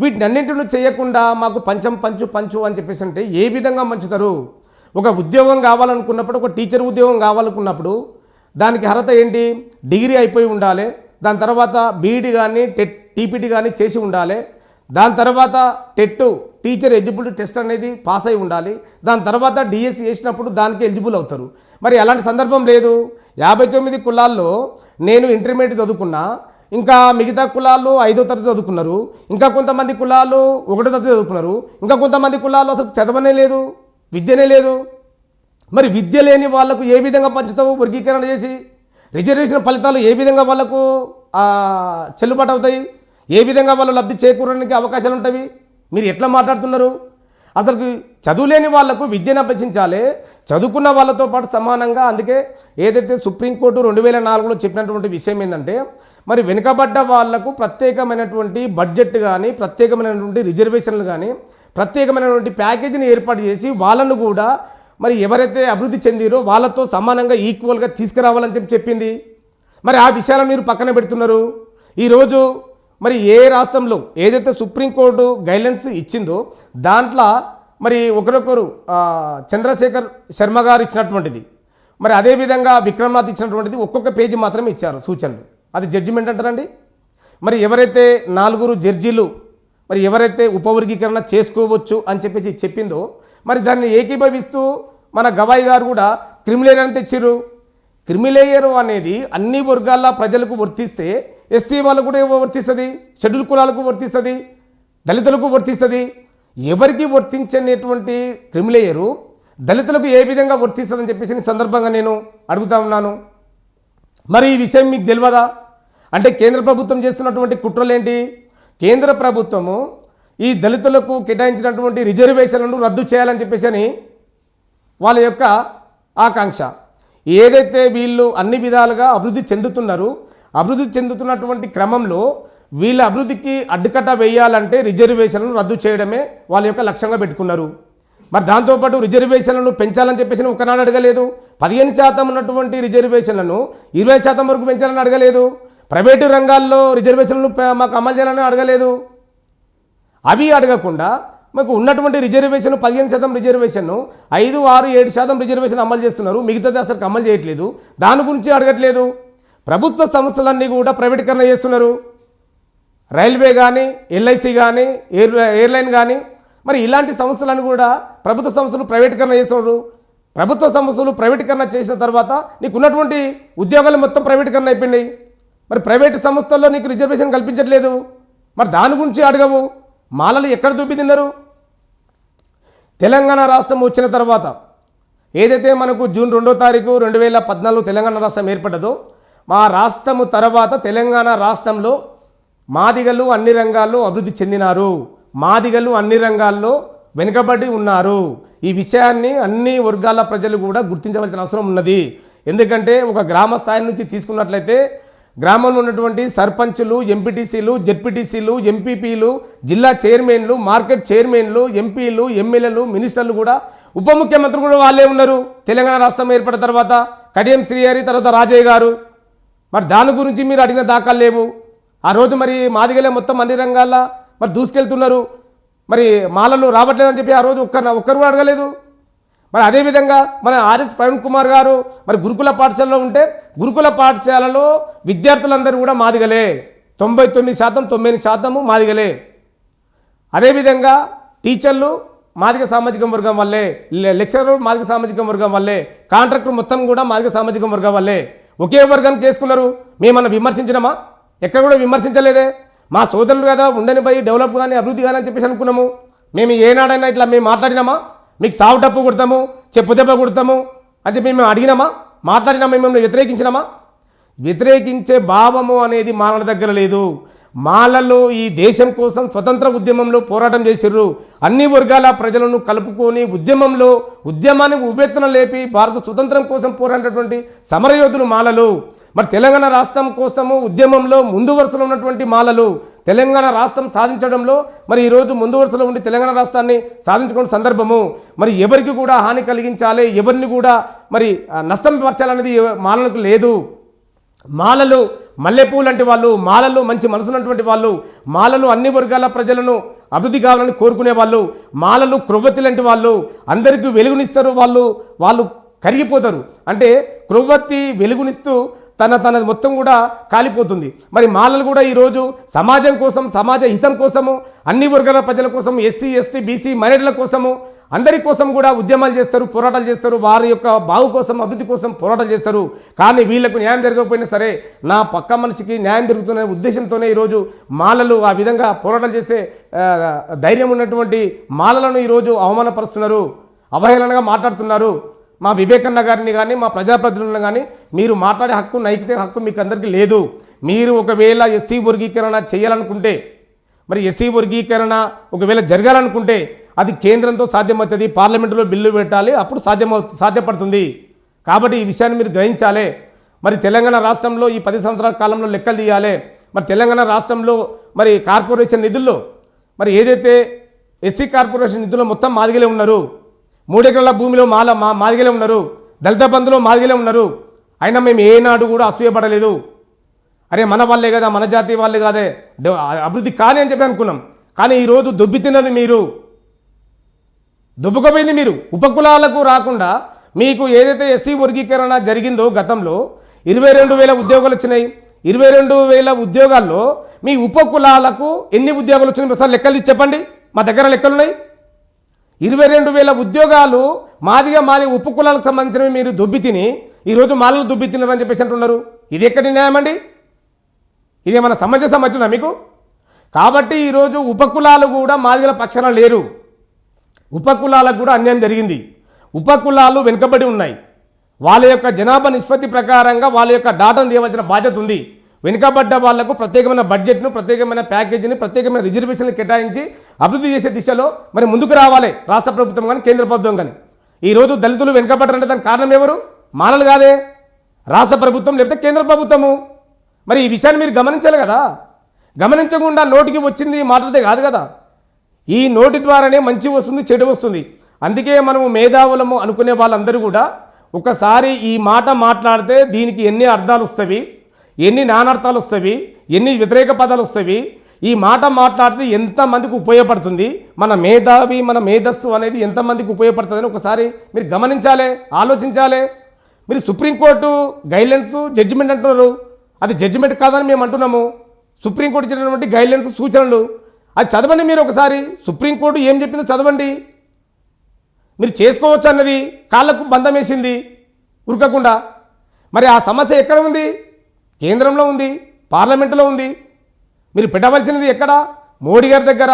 Speaker 1: వీటినన్నింటిని చేయకుండా మాకు పంచు అని చెప్పేసి అంటే ఏ విధంగా పంచుతారు? ఒక ఉద్యోగం కావాలనుకున్నప్పుడు, ఒక టీచర్ ఉద్యోగం కావాలనుకున్నప్పుడు దానికి అర్హత ఏంటి? డిగ్రీ అయిపోయి ఉండాలి, దాని తర్వాత బీఈడి కానీ టీపీటీ కానీ చేసి ఉండాలి, దాని తర్వాత టీచర్ ఎలిజిబిలిటీ టెస్ట్ అనేది పాస్ అయి ఉండాలి, దాని తర్వాత డిఎస్సి చేసినప్పుడు దానికి ఎలిజిబుల్ అవుతారు. మరి అలాంటి సందర్భం లేదు. 59 కులాల్లో నేను ఇంటర్మీడియట్ చదువుకున్నా, ఇంకా మిగతా కులాలు 5వ తరగతి చదువుకున్నారు, ఇంకా కొంతమంది కులాలు 1వ తరగతి చదువుకున్నారు, ఇంకా కొంతమంది కులాలు అసలు చదవనే లేదు, విద్యనే లేదు. మరి విద్య లేని వాళ్లకు ఏ విధంగా పంచుతావు? వర్గీకరణ చేసి రిజర్వేషన్ ఫలితాలు ఏ విధంగా వాళ్లకు చెల్లుబాటు అవుతాయి? ఏ విధంగా వాళ్ళు లబ్ధి చేకూరడానికి అవకాశాలు ఉంటాయి? మీరు ఎట్లా మాట్లాడుతున్నారు? అసలు చదువులేని వాళ్లకు విద్యను అభ్యసించాలి, చదువుకున్న వాళ్ళతో పాటు సమానంగా. అందుకే ఏదైతే సుప్రీంకోర్టు 2004లో చెప్పినటువంటి విషయం ఏంటంటే, మరి వెనుకబడ్డ వాళ్లకు ప్రత్యేకమైనటువంటి బడ్జెట్ కానీ, ప్రత్యేకమైనటువంటి రిజర్వేషన్లు కానీ, ప్రత్యేకమైనటువంటి ప్యాకేజీని ఏర్పాటు చేసి వాళ్ళను కూడా మరి ఎవరైతే అభివృద్ధి చెందిరో వాళ్ళతో సమానంగా ఈక్వల్గా తీసుకురావాలని చెప్పింది. మరి ఆ విషయాలను మీరు పక్కన పెడుతున్నారు. ఈరోజు మరి ఏ రాష్ట్రంలో ఏదైతే సుప్రీంకోర్టు గైడ్లైన్స్ ఇచ్చిందో దాంట్లో మరి ఒకరొకరు చంద్రశేఖర్ శర్మ గారు ఇచ్చినటువంటిది, మరి అదేవిధంగా విక్రమ్నాథ్ ఇచ్చినటువంటిది ఒక్కొక్క పేజీ మాత్రమే ఇచ్చారు సూచనలు. అది జడ్జిమెంట్ అంటారండి. మరి ఎవరైతే 4 జడ్జీలు మరి ఎవరైతే ఉపవర్గీకరణ చేసుకోవచ్చు అని చెప్పేసి చెప్పిందో మరి దాన్ని ఏకీభవిస్తూ మన గవాయి గారు కూడా క్రిమిలేయర్ అని తెచ్చిర్రు. క్రిమిలేయర్ అనేది అన్ని వర్గాల ప్రజలకు వర్తిస్తే ఎస్సీ వాళ్ళకు కూడా వర్తిస్తుంది, షెడ్యూల్ కులాలకు వర్తిస్తుంది, దళితులకు వర్తిస్తుంది. ఎవరికి వర్తించనేటువంటి క్రిమిలేయరు దళితులకు ఏ విధంగా వర్తిస్తుందని చెప్పేసి సందర్భంగా నేను అడుగుతా ఉన్నాను. మరి ఈ విషయం మీకు తెలియదా? అంటే కేంద్ర ప్రభుత్వం చేస్తున్నటువంటి కుట్రలేంటి? కేంద్ర ప్రభుత్వము ఈ దళితులకు కేటాయించినటువంటి రిజర్వేషన్లను రద్దు చేయాలని చెప్పేసి అని వాళ్ళ యొక్క ఆకాంక్ష. ఏదైతే వీళ్ళు అన్ని విధాలుగా అభివృద్ధి చెందుతున్నారు, అభివృద్ధి చెందుతున్నటువంటి క్రమంలో వీళ్ళ అభివృద్ధికి అడ్డుకట్ట వేయాలంటే రిజర్వేషన్లను రద్దు చేయడమే వాళ్ళ యొక్క లక్ష్యంగా పెట్టుకున్నారు. మరి దాంతోపాటు రిజర్వేషన్లను పెంచాలని చెప్పేసి ఒకనాడు అడగలేదు. 15% ఉన్నటువంటి రిజర్వేషన్లను 20% వరకు పెంచాలని అడగలేదు. ప్రైవేటు రంగాల్లో రిజర్వేషన్లు మాకు అమలు చేయాలని అడగలేదు. అవి అడగకుండా మాకు ఉన్నటువంటి రిజర్వేషన్ 15% రిజర్వేషన్ను 5, 6, 7% రిజర్వేషన్ అమలు చేస్తున్నారు, మిగతాది అసలు అమలు చేయట్లేదు. దాని గురించి అడగట్లేదు. ప్రభుత్వ సంస్థలన్నీ కూడా ప్రైవేటీకరణ చేస్తున్నారు. రైల్వే కానీ, ఎల్ఐసి కానీ, ఎయిర్లైన్ కానీ, మరి ఇలాంటి సంస్థలను కూడా ప్రభుత్వ సంస్థలు ప్రైవేటీకరణ చేస్తున్నారు. ప్రభుత్వ సంస్థలు ప్రైవేటీకరణ చేసిన తర్వాత నీకు ఉన్నటువంటి ఉద్యోగాలు మొత్తం ప్రైవేటీకరణ అయిపోయినాయి. మరి ప్రైవేటు సంస్థల్లో నీకు రిజర్వేషన్ కల్పించట్లేదు. మరి దాని గురించి అడగవు. మాలలు ఎక్కడ దూపి తిన్నారు? తెలంగాణ రాష్ట్రం వచ్చిన తర్వాత ఏదైతే మనకు జూన్ 2వ తారీఖు 2014 తెలంగాణ రాష్ట్రం ఏర్పడ్డదో, మా రాష్ట్రము తర్వాత తెలంగాణ రాష్ట్రంలో మాదిగలు అన్ని రంగాల్లో అభివృద్ధి చెందినారు, మాదిగలు అన్ని రంగాల్లో వెనుకబడి ఉన్నారు. ఈ విషయాన్ని అన్ని వర్గాల ప్రజలు కూడా గుర్తించవలసిన అవసరం ఉన్నది. ఎందుకంటే ఒక గ్రామ స్థాయి నుంచి తీసుకున్నట్లయితే గ్రామంలో ఉన్నటువంటి సర్పంచులు, ఎంపీటీసీలు, జెడ్పీటీసీలు, ఎంపీపీలు, జిల్లా చైర్మన్లు, మార్కెట్ చైర్మన్లు, ఎంపీలు, ఎమ్మెల్యేలు, మినిస్టర్లు కూడా, ఉప ముఖ్యమంత్రి కూడా వాళ్ళే ఉన్నారు. తెలంగాణ రాష్ట్రం ఏర్పడిన తర్వాత కడియం శ్రీహరి, తర్వాత రాజయ్య గారు. మరి దాని గురించి మీరు అడిగిన దాఖలు లేవు. ఆ రోజు మరి మాదిగలే మొత్తం అన్ని రంగాల్లో మరి దూసుకెళ్తున్నారు. మరి మాలలు రావట్లేదని చెప్పి ఆ రోజు ఒక్కరు కూడా అడగలేదు. మరి అదేవిధంగా మన ఆర్ఎస్ ప్రవీణ్ కుమార్ గారు మరి గురుకుల పాఠశాలలో ఉంటే గురుకుల పాఠశాలలో విద్యార్థులందరూ కూడా మాదిగలే, 99%, 9% మాదిగలే. అదేవిధంగా టీచర్లు మాదిగ సామాజిక వర్గం వల్లే, లెక్చరర్లు మాదిగ సామాజిక వర్గం వల్లే, కాంట్రాక్టర్ మొత్తం కూడా మాదిగ సామాజిక వర్గం వల్లే. ఒకే వర్గం చేసుకున్నారు. మేమన్నా విమర్శించినామా? ఎక్కడ కూడా విమర్శించలేదే. మా సోదరులు కదా ఉండని పోయి డెవలప్ కానీ అభివృద్ధి కానీ అని చెప్పేసి అనుకున్నాము. మేము ఏనాడైనా ఇట్లా మేము మాట్లాడినామా? మీకు సాగు డప్పు కొడతాము, చెప్పు దెబ్బ కొడతాము అని చెప్పి మేము అడిగినామా? మాట్లాడినామా? మేము వ్యతిరేకించినామా? వ్యతిరేకించే భావము అనేది మాలల దగ్గర లేదు. మాలలు ఈ దేశం కోసం స్వతంత్ర ఉద్యమంలో పోరాటం చేసిర్రు. అన్ని వర్గాల ప్రజలను కలుపుకొని ఉద్యమాన్ని ఉవ్వెత్తున లేపి భారత స్వతంత్రం కోసం పోరాడినటువంటి సమరయోధులు మాలలు. మరి తెలంగాణ రాష్ట్రం కోసము ఉద్యమంలో ముందు వరుసలో ఉన్నటువంటి మాలలు తెలంగాణ రాష్ట్రం సాధించడంలో మరి ఈరోజు ముందు వరుసలో ఉండి తెలంగాణ రాష్ట్రాన్ని సాధించుకున్న సందర్భము మరి ఎవరికి కూడా హాని కలిగించాలి, ఎవరిని కూడా మరి నష్టం పరచాలనేది మాలలకు లేదు. మాలలు మల్లెపూ లాంటి వాళ్ళు, మాలలు మంచి మనసున్నటువంటి వాళ్ళు, మాలలు అన్ని వర్గాల ప్రజలను అభివృద్ధి కావాలని కోరుకునే వాళ్ళు, మాలలు క్రొవ్వొత్తి లాంటి వాళ్ళు, అందరికీ వెలుగునిస్తారు. వాళ్ళు కరిగిపోతారు. అంటే క్రొవ్వొత్తి వెలుగునిస్తూ తన మొత్తం కూడా కాలిపోతుంది. మరి మాలలు కూడా ఈరోజు సమాజం కోసం, సమాజ హితం కోసము, అన్ని వర్గాల ప్రజల కోసం, ఎస్సీ ఎస్టీ బీసీ మైనారిటీల కోసము, అందరి కోసం కూడా ఉద్యమాలు చేస్తారు, పోరాటాలు చేస్తారు. వారి యొక్క బాగు కోసం, అభివృద్ధి కోసం పోరాటాలు చేస్తారు. కానీ వీళ్లకు న్యాయం జరగకపోయినా సరే నా పక్క మనిషికి న్యాయం జరుగుతున్న ఉద్దేశంతోనే ఈరోజు మాలలు ఆ విధంగా పోరాటాలు చేసే ధైర్యం ఉన్నటువంటి మాలలను ఈరోజు అవమానపరుస్తున్నారు, అవహేళనగా మాట్లాడుతున్నారు. మా వివేకన్న గారిని కానీ మా ప్రజాప్రతినిధులను కానీ మీరు మాట్లాడే హక్కు, నైతిక హక్కు మీకు అందరికీ లేదు. మీరు ఒకవేళ ఎస్సీ వర్గీకరణ చేయాలనుకుంటే, మరి ఎస్సీ వర్గీకరణ ఒకవేళ జరగాలనుకుంటే అది కేంద్రంతో సాధ్యమవుతుంది. పార్లమెంటులో బిల్లు పెట్టాలి, అప్పుడు సాధ్యపడుతుంది. కాబట్టి ఈ విషయాన్ని మీరు గ్రహించాలి. మరి తెలంగాణ రాష్ట్రంలో ఈ 10 సంవత్సరాల కాలంలో లెక్కలు తీయాలి. మరి తెలంగాణ రాష్ట్రంలో మరి కార్పొరేషన్ నిధుల్లో మరి ఏదైతే ఎస్సీ కార్పొరేషన్ నిధుల్లో మొత్తం మాదిగలే ఉన్నారు. 3 ఎకరాల భూమిలో మాదిగలే ఉన్నారు. దళిత బంధులో మాదిగలే ఉన్నారు. అయినా మేము ఏనాడు కూడా అసూయపడలేదు. అరే మన వాళ్ళే కదా, మన జాతి వాళ్ళే కాదే, అభివృద్ధి కానీ అని చెప్పి అనుకున్నాం. కానీ ఈరోజు దొబ్బితిన్నది మీరు, దుబ్బుకపోయింది మీరు. ఉపకులాలకు రాకుండా మీకు ఏదైతే ఎస్సీ వర్గీకరణ జరిగిందో గతంలో 22,000 ఉద్యోగాలు వచ్చినాయి. 22,000 ఉద్యోగాల్లో మీ ఉపకులాలకు ఎన్ని ఉద్యోగాలు వచ్చినాయి ఒకసారి లెక్కలు తీసి చెప్పండి. మా దగ్గర లెక్కలు ఉన్నాయి. 22,000 ఉద్యోగాలు మాదిగ ఉపకులాలకు సంబంధించినవి మీరు దొబ్బితిని ఈరోజు మాలలు దొబ్బితిన్నారని చెప్పేసి అంటున్నారు. ఇది ఎక్కడి న్యాయం అండి? ఇదేమన్నా సమంజసం అవుతుందా మీకు? కాబట్టి ఈరోజు ఉపకులాలు కూడా మాదిగల పక్షాన లేరు. ఉపకులాలకు కూడా అన్యాయం జరిగింది. ఉపకులాలు వెనుకబడి ఉన్నాయి. వాళ్ళ యొక్క జనాభా నిష్పత్తి ప్రకారంగా వాళ్ళ యొక్క డాటాను తీయవలసిన బాధ్యత ఉంది. వెనుకబడ్డ వాళ్లకు ప్రత్యేకమైన బడ్జెట్ను, ప్రత్యేకమైన ప్యాకేజీని, ప్రత్యేకమైన రిజర్వేషన్లు కేటాయించి అభివృద్ధి చేసే దిశలో మరి ముందుకు రావాలి రాష్ట్ర ప్రభుత్వం కానీ కేంద్ర ప్రభుత్వం కానీ. ఈరోజు దళితులు వెనుకబడ్డారంటే దానికి కారణం ఎవరు? మాలలు కాదే, రాష్ట్ర ప్రభుత్వం లేకపోతే కేంద్ర ప్రభుత్వము. మరి ఈ విషయాన్ని మీరు గమనించాలి కదా. గమనించకుండా నోటికి వచ్చింది మాట్లాడితే కాదు కదా. ఈ నోటి ద్వారానే మంచి వస్తుంది, చెడు వస్తుంది. అందుకే మనము మేధావులము అనుకునే వాళ్ళందరూ కూడా ఒకసారి ఈ మాట మాట్లాడితే దీనికి ఎన్ని అర్థాలు వస్తాయి, ఎన్ని నానార్థాలు వస్తాయి, ఎన్ని వ్యతిరేక పదాలు వస్తాయి, ఈ మాట మాట్లాడితే ఎంతమందికి ఉపయోగపడుతుంది, మన మేధావి మన మేధస్సు అనేది ఎంతమందికి ఉపయోగపడుతుందని ఒకసారి మీరు గమనించాలి, ఆలోచించాలి. మీరు సుప్రీంకోర్టు గైడ్లైన్స్ జడ్జిమెంట్ అంటున్నారు. అది జడ్జిమెంట్ కాదని మేము అంటున్నాము. సుప్రీంకోర్టు ఇచ్చినటువంటి గైడ్లైన్స్ సూచనలు అది చదవండి. మీరు ఒకసారి సుప్రీంకోర్టు ఏం చెప్పిందో చదవండి. మీరు చేసుకోవచ్చు అన్నది కాళ్ళకు బంధం వేసింది ఉరకకుండా. మరి ఆ సమస్య ఎక్కడ ఉంది? కేంద్రంలో ఉంది, పార్లమెంటులో ఉంది. మీరు పెట్టవలసినది ఎక్కడ? మోడీ గారి దగ్గర,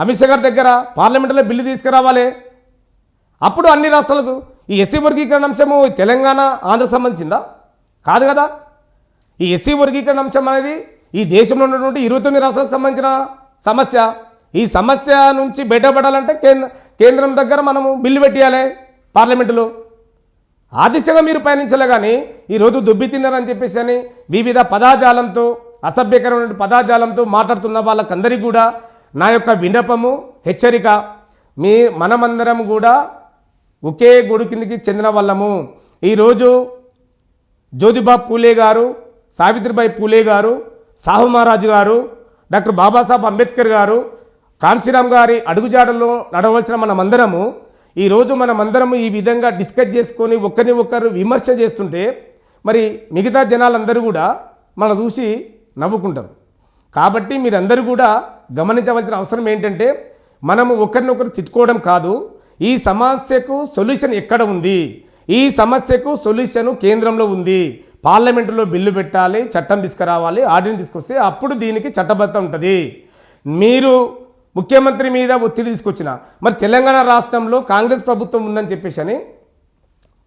Speaker 1: అమిత్ షా గారి దగ్గర పార్లమెంటులో బిల్లు తీసుకురావాలి. అప్పుడు అన్ని రాష్ట్రాలకు ఈ ఎస్సీ వర్గీకరణ అంశము తెలంగాణ ఆంధ్రకు సంబంధించిందా? కాదు కదా. ఈ ఎస్సీ వర్గీకరణ అంశం అనేది ఈ దేశంలో ఉన్నటువంటి 29 రాష్ట్రాలకు సంబంధించిన సమస్య. ఈ సమస్య నుంచి బయటపడాలంటే కేంద్రం దగ్గర మనము బిల్లు పెట్టేయాలి పార్లమెంటులో. ఆ దిశగా మీరు పయనించలే. కానీ ఈరోజు దుబ్బి తిన్నారని చెప్పేసి అని వివిధ పదాజాలంతో, అసభ్యకరమైన పదాజాలంతో మాట్లాడుతున్న వాళ్ళకందరికీ కూడా నా యొక్క విన్నపము, హెచ్చరిక. మనమందరం కూడా ఒకే గొడు కిందికి చెందిన వాళ్ళము. ఈరోజు జ్యోతిబా పూలే గారు, సావిత్రిబాయి పూలే గారు, సాహు మహారాజు గారు, డాక్టర్ బాబాసాహెబ్ అంబేద్కర్ గారు, కాన్సీరామ్ గారి అడుగుజాడల్లో నడవలసిన మనమందరము ఈరోజు మనమందరము ఈ విధంగా డిస్కస్ చేసుకొని ఒకరిని ఒకరు విమర్శ చేస్తుంటే మరి మిగతా జనాలందరూ కూడా మనం చూసి నవ్వుకుంటారు. కాబట్టి మీరందరూ కూడా గమనించవలసిన అవసరం ఏంటంటే మనము ఒకరినొకరు తిట్టుకోవడం కాదు. ఈ సమస్యకు సొల్యూషన్ ఎక్కడ ఉంది? ఈ సమస్యకు సొల్యూషన్ కేంద్రంలో ఉంది. పార్లమెంటులో బిల్లు పెట్టాలి, చట్టం తీసుకురావాలి, ఆర్డినెన్స్ తీసుకొస్తే అప్పుడు దీనికి చట్టబద్ధత ఉంటుంది. మీరు ముఖ్యమంత్రి మీద ఒత్తిడి తీసుకొచ్చిన మరి తెలంగాణ రాష్ట్రంలో కాంగ్రెస్ ప్రభుత్వం ఉందని చెప్పేసి అని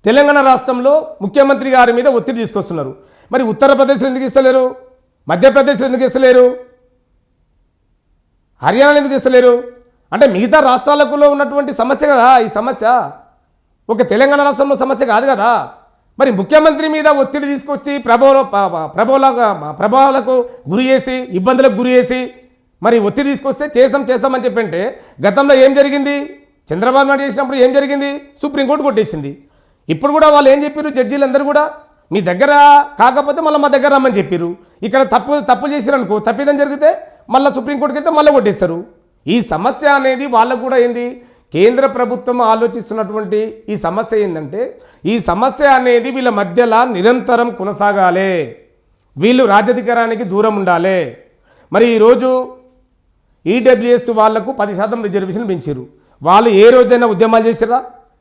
Speaker 1: తెలంగాణ రాష్ట్రంలో ముఖ్యమంత్రి గారి మీద ఒత్తిడి తీసుకొస్తున్నారు. మరి ఉత్తరప్రదేశ్లో ఎందుకు ఇస్తలేరు? మధ్యప్రదేశ్లో ఎందుకు ఇస్తలేరు? హర్యానాలో ఎందుకు ఇస్తలేరు? అంటే మిగతా రాష్ట్రాలలో ఉన్నటువంటి సమస్య కదా ఈ సమస్య, ఒక తెలంగాణ రాష్ట్రంలో సమస్య కాదు కదా. మరి ముఖ్యమంత్రి మీద ఒత్తిడి తీసుకొచ్చి ప్రభావాలకు గురి చేసి, ఇబ్బందులకు గురి చేసి మరి ఒత్తిడి తీసుకొస్తే చేస్తామని చెప్పంటే గతంలో ఏం జరిగింది? చంద్రబాబు నాయుడు చేసినప్పుడు ఏం జరిగింది? సుప్రీంకోర్టు కొట్టేసింది. ఇప్పుడు కూడా వాళ్ళు ఏం చెప్పారు? జడ్జీలందరూ కూడా మీ దగ్గర కాకపోతే మళ్ళీ మా దగ్గర రమ్మని చెప్పారు. ఇక్కడ తప్పు చేశారనుకో, తప్పిదం జరిగితే మళ్ళీ సుప్రీంకోర్టుకి వెళ్తే మళ్ళీ కొట్టేస్తారు. ఈ సమస్య అనేది వాళ్ళకు కూడా ఏంది, కేంద్ర ప్రభుత్వం ఆలోచిస్తున్నటువంటి ఈ సమస్య ఏంటంటే, ఈ సమస్య అనేది వీళ్ళ మధ్యలో నిరంతరం కొనసాగాలి, వీళ్ళు రాజధికారానికి దూరం ఉండాలి. మరి ఈరోజు ఈడబ్ల్యూఎస్ వాళ్లకు 10% రిజర్వేషన్ పెంచారు. వాళ్ళు ఏ రోజైనా ఉద్యమాలు చేశారా?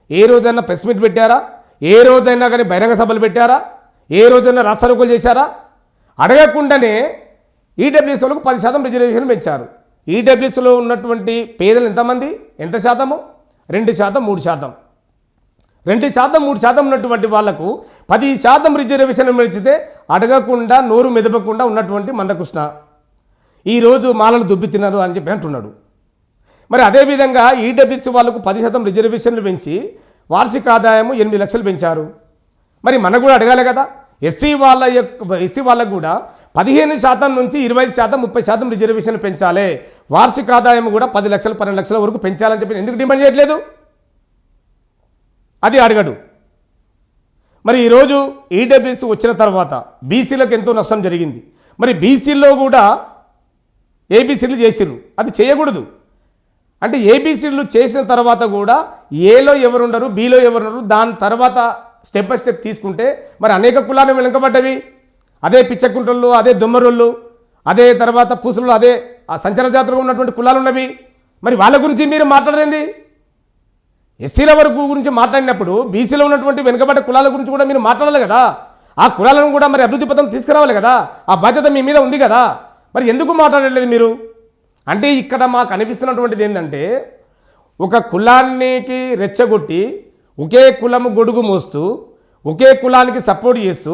Speaker 1: ఏ రోజైనా ప్రెస్ మీట్ పెట్టారా? ఏ రోజైనా కానీ బహిరంగ సభలు పెట్టారా? ఏ రోజైనా రాస్తారోకోలు చేశారా? అడగకుండానే ఈడబ్ల్యూఎస్ వాళ్ళకు 10% రిజర్వేషన్ పెంచారు. ఈడబ్ల్యూఎస్లో ఉన్నటువంటి పేదలు ఎంతమంది? ఎంత శాతము? 2%, 3%. 2%, 3% ఉన్నటువంటి వాళ్లకు 10% రిజర్వేషన్ పెంచితే అడగకుండా నోరు మెదపకుండా ఉన్నటువంటి మందకృష్ణ ఈరోజు మాలలు దుబ్బి తిన్నారు అని చెప్పి అంటున్నాడు. మరి అదేవిధంగా ఈడబ్ల్యూఎస్ వాళ్ళకు 10% రిజర్వేషన్లు పెంచి వార్షిక ఆదాయము 8 లక్షలు పెంచారు. మరి మనకు కూడా అడగాలి కదా. ఎస్సీ వాళ్ళకు కూడా 15% నుంచి 25%, 30% రిజర్వేషన్ పెంచాలి. వార్షిక ఆదాయం కూడా 10 లక్షలు, 12 లక్షల వరకు పెంచాలని చెప్పి ఎందుకు డిమాండ్ చేయట్లేదు? అది అడగడు. మరి ఈరోజు ఈడబ్ల్యూఎస్ వచ్చిన తర్వాత బీసీలకు ఎంతో నష్టం జరిగింది. మరి బీసీల్లో కూడా ఏబీసీలు చేసిర్రు, అది చేయకూడదు. అంటే ఏబీసీలు చేసిన తర్వాత కూడా ఏలో ఎవరుండరు, బీలో ఎవరున్నారు, దాని తర్వాత స్టెప్ బై స్టెప్ తీసుకుంటే మరి అనేక కులాలు వెనుకబడ్డవి. అదే పిచ్చకుంటలు, అదే దొమ్మరోళ్ళు, అదే తర్వాత పూసలు, అదే ఆ సంచర జాతరలో ఉన్నటువంటి కులాలు ఉన్నవి. మరి వాళ్ళ గురించి మీరు మాట్లాడేది? ఎస్సీల వరకు గురించి మాట్లాడినప్పుడు బీసీలో ఉన్నటువంటి వెనుకబడ్డ కులాల గురించి కూడా మీరు మాట్లాడాలి కదా. ఆ కులాలను కూడా మరి అభివృద్ధి పథం తీసుకురావాలి కదా. ఆ బాధ్యత మీ మీద ఉంది కదా. మరి ఎందుకు మాట్లాడలేదు మీరు? అంటే ఇక్కడ మాకు అనిపిస్తున్నటువంటిది ఏంటంటే, ఒక కులానికి రెచ్చగొట్టి ఒకే కులము గొడుగు మోస్తూ, ఒకే కులానికి సపోర్ట్ చేస్తూ,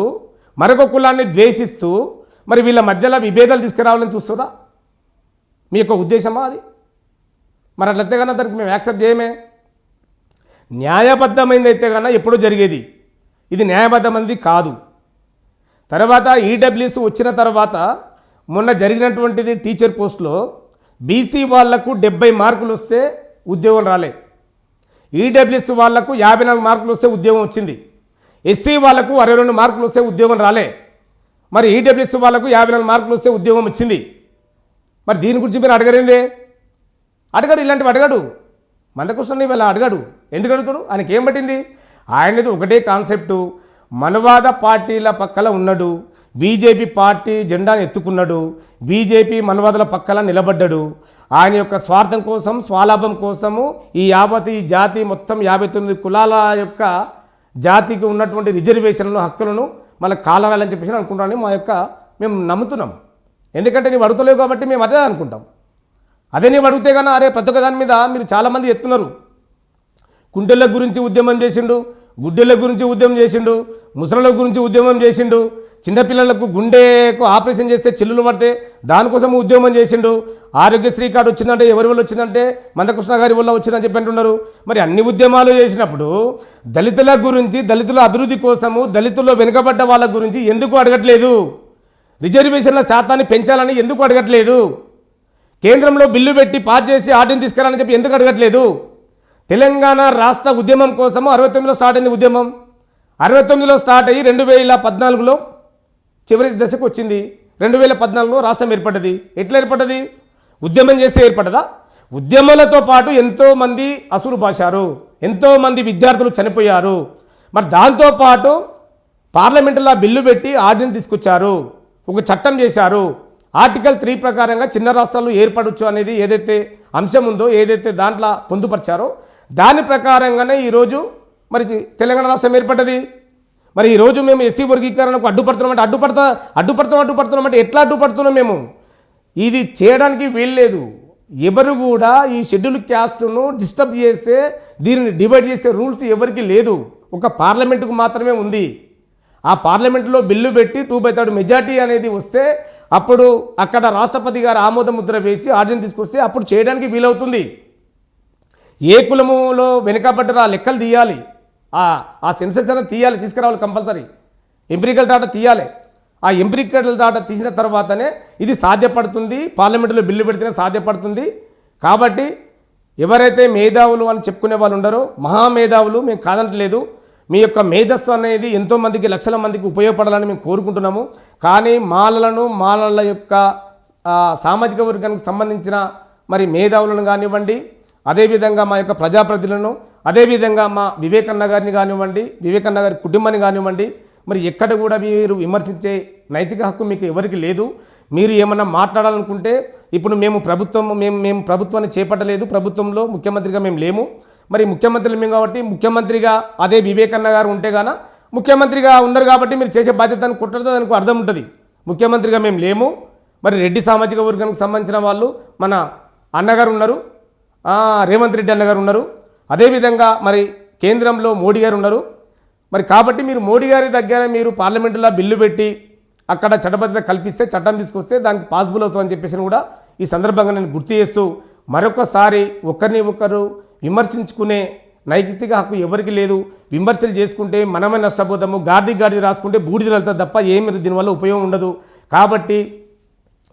Speaker 1: మరొక కులాన్ని ద్వేషిస్తూ మరి వీళ్ళ మధ్యలో విభేదాలు తీసుకురావాలని చూస్తారా? మీ యొక్క ఉద్దేశమా అది? మరి అట్లయితే కన్నా దానికి మేము యాక్సెప్ట్ చేయమే. న్యాయబద్ధమైంది అయితే కన్నా ఎప్పుడూ జరిగేది, ఇది న్యాయబద్ధమైనది కాదు. తర్వాత ఈడబ్ల్యూఎస్ వచ్చిన తర్వాత మొన్న జరిగినటువంటిది టీచర్ పోస్టులో బీసీ వాళ్లకు 70 మార్కులు వస్తే ఉద్యోగం రాలే. ఈడబ్ల్యూఎస్ వాళ్లకు 54 మార్కులు వస్తే ఉద్యోగం వచ్చింది. ఎస్సీ వాళ్లకు 62 మార్కులు వస్తే ఉద్యోగం రాలే. మరి ఈడబ్ల్యూఎస్ వాళ్లకు 54 మార్కులు వస్తే ఉద్యోగం వచ్చింది. మరి దీని గురించి మీరు అడగరేందే? అడగడు, ఇలాంటివి అడగడు. మందకృష్ణని వీళ్ళ అడగడు. ఎందుకు అడుగుతాడు? ఆయనకి ఏం పట్టింది? ఆయనది ఒకటే కాన్సెప్టు, మనవాద పార్టీల పక్కల ఉన్నాడు, బీజేపీ పార్టీ జెండాను ఎత్తుకున్నాడు, బీజేపీ మనవాదుల పక్కల నిలబడ్డాడు. ఆయన యొక్క స్వార్థం కోసం, స్వాలాభం కోసము ఈ జాతి మొత్తం 59 కులాల యొక్క జాతికి ఉన్నటువంటి రిజర్వేషన్లను, హక్కులను మళ్ళీ కాలరాలని చెప్పేసి అనుకుంటానని మేము నమ్ముతున్నాం. ఎందుకంటే నీవు అడుగుతలేవు కాబట్టి మేము అదే అనుకుంటాం. అదే నీవు అడిగితే కన్నా అరే ప్రతి ఒక్క దాని మీద మీరు చాలామంది ఎత్తున్నారు. కుంటెళ్ళ గురించి ఉద్యమం చేసిండు, గుడ్డెల గురించి ఉద్యమం చేసిండు, ముసళ్ళ గురించి ఉద్యమం చేసిండు, చిన్నపిల్లలకు గుండెకు ఆపరేషన్ చేస్తే చిల్లులు పడితే దానికోసం ఉద్యమం చేసిండు. ఆరోగ్యశ్రీ కార్డు వచ్చిందంటే ఎవరి వల్ల వచ్చిందంటే మందకృష్ణ గారి వల్ల వచ్చిందని చెప్పి అంటున్నారు. మరి అన్ని ఉద్యమాలు చేసినప్పుడు దళితుల గురించి, దళితుల అభివృద్ధి కోసము, దళితుల్లో వెనుకబడ్డ వాళ్ళ గురించి ఎందుకు అడగట్లేదు? రిజర్వేషన్ల శాతాన్ని పెంచాలని ఎందుకు అడగట్లేదు? కేంద్రంలో బిల్లు పెట్టి పాస్ చేసి ఆర్డీని తీసుకురాలని చెప్పి ఎందుకు అడగట్లేదు? తెలంగాణ రాష్ట్ర ఉద్యమం కోసము 69లో స్టార్ట్ అయింది ఉద్యమం. 69లో స్టార్ట్ అయ్యి 2014లో చివరి దశకు వచ్చింది. 2014లో రాష్ట్రం ఏర్పడ్డది. ఎట్లా ఏర్పడ్డది? ఉద్యమం చేస్తే ఏర్పడ్డదా? ఉద్యమాలతో పాటు ఎంతోమంది అసురు బాశారు, ఎంతోమంది విద్యార్థులు చనిపోయారు. మరి దాంతోపాటు పార్లమెంటులో బిల్లు పెట్టి ఆర్డినెన్స్ తీసుకొచ్చారు, ఒక చట్టం చేశారు. ఆర్టికల్ 3 ప్రకారంగా చిన్న రాష్ట్రాలు ఏర్పడవచ్చు అనేది ఏదైతే అంశం ఉందో, ఏదైతే దాంట్లో పొందుపరిచారో దాని ప్రకారంగానే ఈరోజు మరి తెలంగాణ రాష్ట్రం ఏర్పడ్డది. మరి ఈరోజు మేము ఎస్సీ వర్గీకరణకు అడ్డుపడుతున్నామంటే ఎట్లా అడ్డుపడుతున్నాం మేము? ఇది చేయడానికి వీల్లేదు. ఎవరు కూడా ఈ షెడ్యూల్ క్యాస్ట్ను డిస్టర్బ్ చేస్తే, దీనిని డివైడ్ చేసే రూల్స్ ఎవరికి లేదు. ఒక పార్లమెంటుకు మాత్రమే ఉంది. ఆ పార్లమెంటులో బిల్లు పెట్టి 2/3 మెజార్టీ అనేది వస్తే అప్పుడు అక్కడ రాష్ట్రపతి గారు ఆమోద ముద్ర వేసి ఆర్డినెన్స్ తీసుకొస్తే అప్పుడు చేయడానికి వీలవుతుంది. ఏ కులములో వెనుకబడ్డారో ఆ లెక్కలు తీయాలి, ఆ సెన్సస్ అనేది తీయాలి, తీసుకురావాలి కంపల్సరీ. ఎంపిరికల్ డాటా తీయాలి. ఆ ఎంపిరికల్ డాటా తీసిన తర్వాతనే ఇది సాధ్యపడుతుంది, పార్లమెంటులో బిల్లు పెడితేనే సాధ్యపడుతుంది. కాబట్టి ఎవరైతే మేధావులు అని చెప్పుకునే వాళ్ళు ఉండారో, మహామేధావులు, మేము కాదంటలేదు, మీ యొక్క మేధస్సు అనేది ఎంతోమందికి, లక్షల మందికి ఉపయోగపడాలని మేము కోరుకుంటున్నాము. కానీ మాలల యొక్క సామాజిక వర్గానికి సంబంధించిన మరి మేధావులను కానివ్వండి, అదేవిధంగా మా యొక్క ప్రజాప్రతినిధులను, అదేవిధంగా మా వివేకన్న గారిని కానివ్వండి, వివేకన్న గారి కుటుంబాన్ని కానివ్వండి, మరి ఎక్కడ కూడా మీరు విమర్శించే నైతిక హక్కు మీకు ఎవరికి లేదు. మీరు ఏమన్నా మాట్లాడాలనుకుంటే ఇప్పుడు మేము ప్రభుత్వాన్ని చేపట్టలేదు, ప్రభుత్వంలో ముఖ్యమంత్రిగా మేము లేము. మరి ముఖ్యమంత్రులు మేము కాబట్టి ముఖ్యమంత్రిగా అదే వివేకన్న గారు ఉంటే గాన ముఖ్యమంత్రిగా ఉన్నారు కాబట్టి మీరు చేసే బాధ్యతను కుట్టడం దానికి అర్థం ఉంటుంది. ముఖ్యమంత్రిగా మేము లేము. మరి రెడ్డి సామాజిక వర్గానికి సంబంధించిన వాళ్ళు మన అన్నగారు ఉన్నారు, రేవంత్ రెడ్డి అన్నగారు ఉన్నారు, అదేవిధంగా మరి కేంద్రంలో మోడీ గారు ఉన్నారు. మరి కాబట్టి మీరు మోడీ గారి దగ్గర మీరు పార్లమెంటులో బిల్లు పెట్టి అక్కడ చట్టబద్ధత కల్పిస్తే, చట్టం తీసుకొస్తే దానికి పాసిబుల్ అవుతుందని చెప్పేసి కూడా ఈ సందర్భంగా నేను గుర్తు చేస్తూ, మరొకసారి ఒకరిని ఒకరు విమర్శించుకునే నైతిక హక్కు ఎవరికి లేదు. విమర్శలు చేసుకుంటే మనమే నష్టపోతాము, గాడిది రాసుకుంటే బూడిద వెళ్తుంది తప్ప ఏమి దీనివల్ల ఉపయోగం ఉండదు. కాబట్టి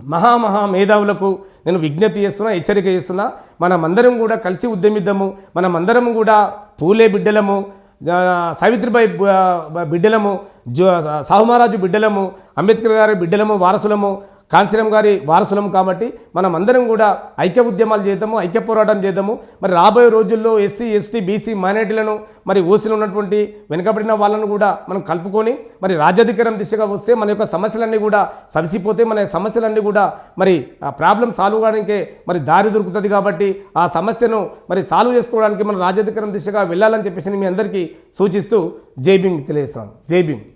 Speaker 1: మహా మేధావులకు నేను విజ్ఞప్తి చేస్తున్నా, హెచ్చరిక చేస్తున్నా. మనమందరం కూడా కలిసి ఉద్యమిద్దాము. మనమందరం కూడా పూలే బిడ్డలము, సావిత్రిబాయి బిడ్డలము, సాహుమహారాజు బిడ్డలము, అంబేద్కర్ గారి బిడ్డలము, వారసులము, కాంచీరాం గారి వారసులము. కాబట్టి మనం అందరం కూడా ఐక్య ఉద్యమాలు చేద్దాము, ఐక్య పోరాటం చేద్దాము. మరి రాబోయే రోజుల్లో ఎస్సీ, ఎస్టీ, బీసీ మైనారిటీలను, మరి ఓసీలో ఉన్నటువంటి వెనుకబడిన వాళ్ళను కూడా మనం కలుపుకొని మరి రాజ్యాధికారం దిశగా వస్తే మన యొక్క సమస్యలన్నీ కూడా సరిసిపోతే, మన సమస్యలన్నీ కూడా మరి ఆ ప్రాబ్లం సాల్వ్ కావడానికే మరి దారి దొరుకుతుంది. కాబట్టి ఆ సమస్యను మరి సాల్వ్ చేసుకోవడానికి మనం రాజ్యాధికారం దిశగా వెళ్ళాలని చెప్పేసి మీ అందరికీ సూచిస్తూ జై భీమ్ తెలియజేస్తున్నాను. జై భీమ్.